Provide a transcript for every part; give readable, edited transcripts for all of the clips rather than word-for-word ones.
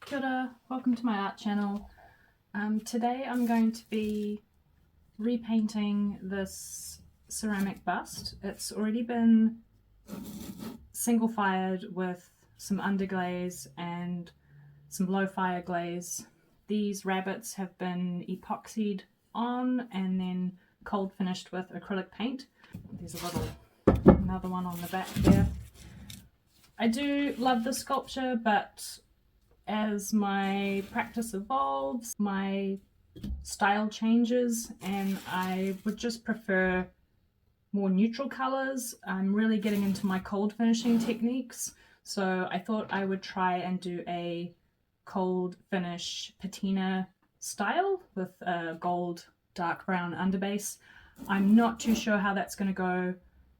Kia ora, welcome to my art channel. Today I'm going to be repainting this ceramic bust. It's already been single fired with some underglaze and some low fire glaze. These rabbits have been epoxied on and then cold finished with acrylic paint. There's another one on the back there. I do love the sculpture, but as my practice evolves, my style changes and I would just prefer more neutral colors. I'm really getting into my cold finishing techniques, so I thought I would try and do a cold finish patina style with a gold dark brown underbase. I'm not too sure how that's going to go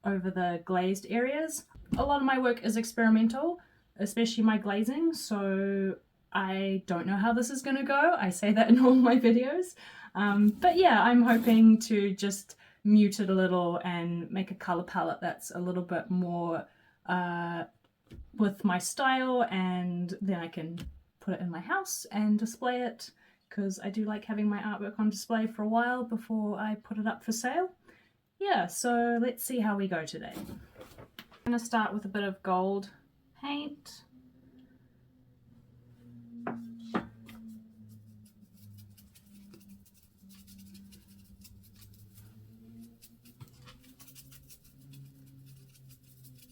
over the glazed areas. A lot of my work is experimental, especially my glazing, so I don't know how this is going to go. I say that in all my videos. But yeah, I'm hoping to just mute it a little and make a color palette that's a little bit more with my style, and then I can put it in my house and display it, because I do like having my artwork on display for a while before I put it up for sale. Yeah, so let's see how we go today. I'm going to start with a bit of gold paint.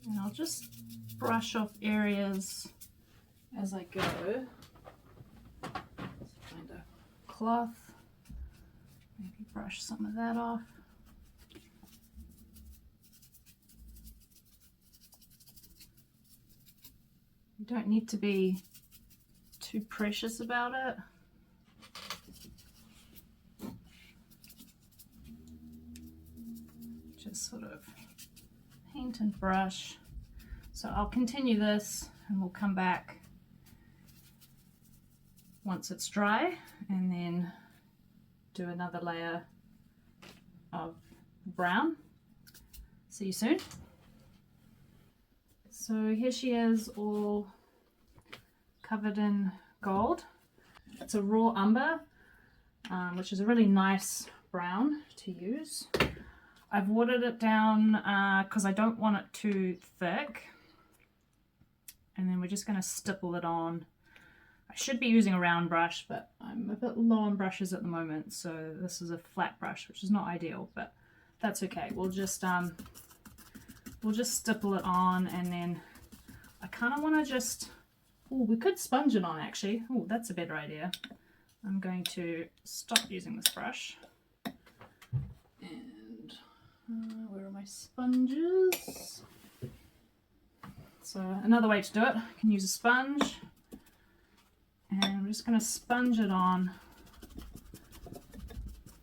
And I'll just brush off areas as I go. Find a cloth, maybe brush some of that off. You don't need to be too precious about it. Just sort of paint and brush. So I'll continue this and we'll come back once it's dry and then do another layer of brown. See you soon. So here she is, all covered in gold. It's a raw umber, which is a really nice brown to use. I've watered it down because I don't want it too thick. And then we're just going to stipple it on. I should be using a round brush, but I'm a bit low on brushes at the moment, so this is a flat brush, which is not ideal, but that's okay. We'll just stipple it on, and then I kind of want to just, we could sponge it on actually. Oh, that's a better idea. I'm going to stop using this brush. And where are my sponges? So another way to do it, I can use a sponge, and I'm just going to sponge it on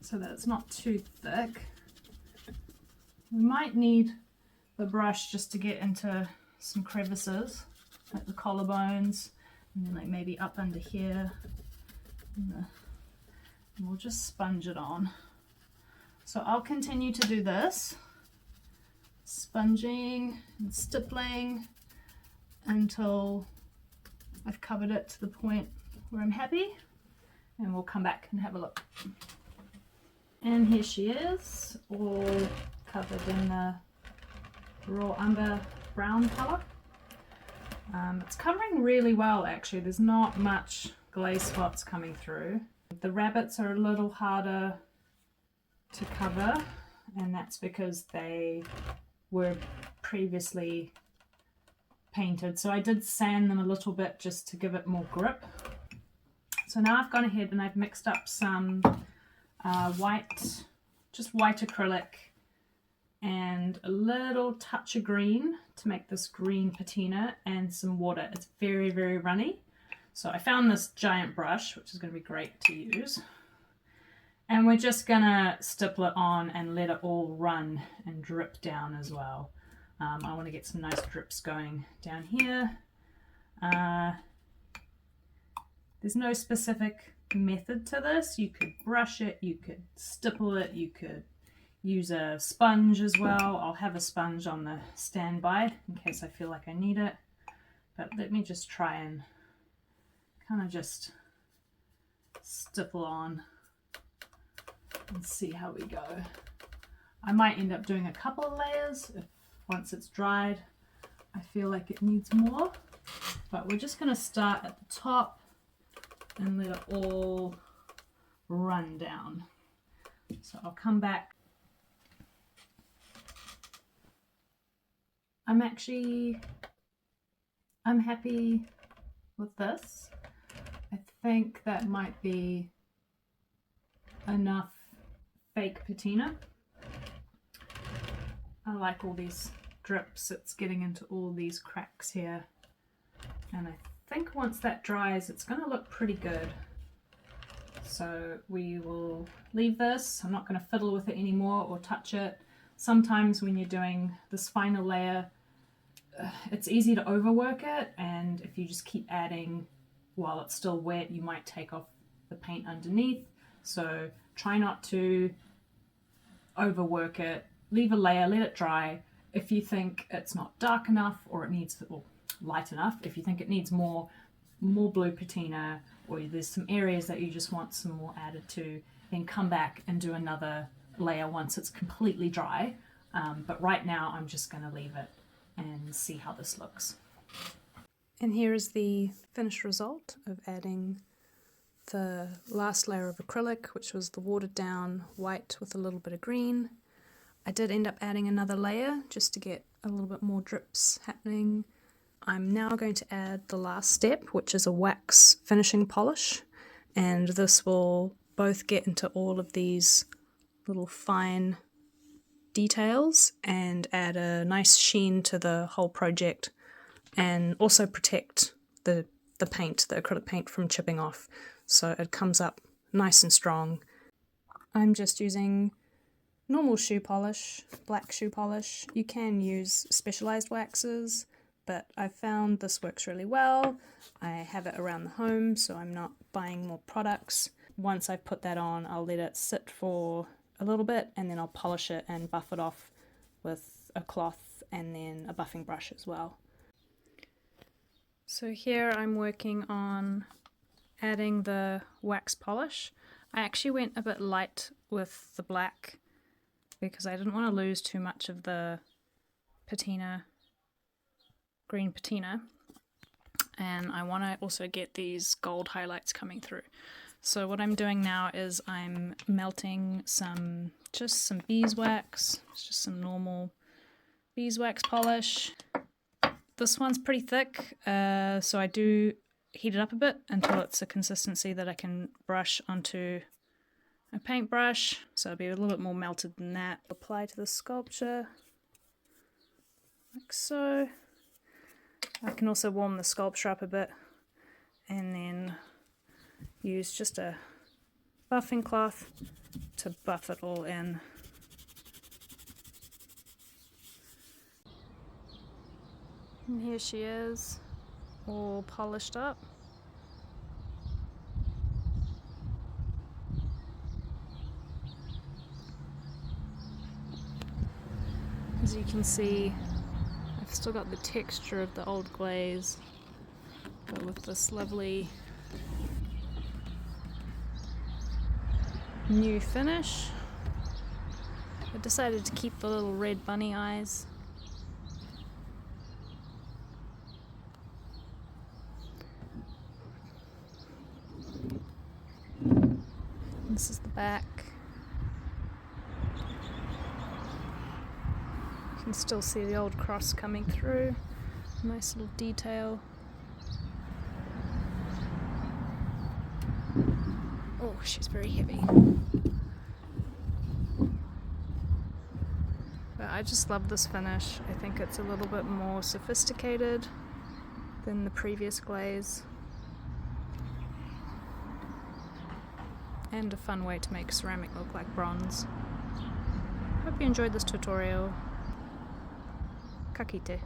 so that it's not too thick. We might need the brush just to get into some crevices, like the collarbones, and then like maybe up under here, and we'll just sponge it on. So I'll continue to do this, sponging and stippling until I've covered it to the point where I'm happy, and we'll come back and have a look. And here she is, all covered in the raw umber brown color. It's covering really well actually. There's not much glaze spots coming through. The rabbits are a little harder to cover, and that's because they were previously painted, so I did sand them a little bit just to give it more grip. So now I've gone ahead and I've mixed up some white acrylic and a little touch of green to make this green patina, and some water. It's very, very runny. So I found this giant brush, which is going to be great to use. And we're just going to stipple it on and let it all run and drip down as well. I want to get some nice drips going down here. There's no specific method to this. You could brush it, you could stipple it, you could use a sponge as well. I'll have a sponge on the standby in case I feel like I need it. But let me just try and kind of just stipple on and see how we go. I might end up doing a couple of layers if once it's dried I feel like it needs more, but we're just going to start at the top and let it all run down. So I'll come back. I'm happy with this. I think that might be enough fake patina. I like all these drips. It's getting into all these cracks here. And I think once that dries, it's going to look pretty good. So we will leave this. I'm not going to fiddle with it anymore or touch it. Sometimes when you're doing this final layer, it's easy to overwork it, and if you just keep adding while it's still wet, you might take off the paint underneath. So try not to overwork it. Leave a layer, let it dry. If you think it's not dark enough or it needs, or light enough, if you think it needs more blue patina, or there's some areas that you just want some more added to, then come back and do another layer once it's completely dry. But right now I'm just going to leave it and see how this looks. And here is the finished result of adding the last layer of acrylic, which was the watered down white with a little bit of green. I did end up adding another layer just to get a little bit more drips happening. I'm now going to add the last step, which is a wax finishing polish, and this will both get into all of these little fine details and add a nice sheen to the whole project, and also protect the paint, the acrylic paint, from chipping off, so it comes up nice and strong. I'm just using normal shoe polish, black shoe polish. You can use specialized waxes, but I found this works really well. I have it around the home, so I'm not buying more products. Once I've put that on, I'll let it sit for a little bit, and then I'll polish it and buff it off with a cloth and then a buffing brush as well. So here I'm working on adding the wax polish. I actually went a bit light with the black because I didn't want to lose too much of the patina, green patina, and I want to also get these gold highlights coming through. So what I'm doing now is I'm melting just some beeswax. It's just some normal beeswax polish. This one's pretty thick, so I do heat it up a bit until it's a consistency that I can brush onto a paintbrush. So it'll be a little bit more melted than that. Apply to the sculpture, like so. I can also warm the sculpture up a bit and then use just a buffing cloth to buff it all in. And here she is, all polished up. As you can see, I've still got the texture of the old glaze, but with this lovely new finish. I decided to keep the little red bunny eyes. This is the back. You can still see the old cross coming through. Nice little detail. Oh, she's very heavy. But I just love this finish. I think it's a little bit more sophisticated than the previous glaze. And a fun way to make ceramic look like bronze. Hope you enjoyed this tutorial. Ka kite.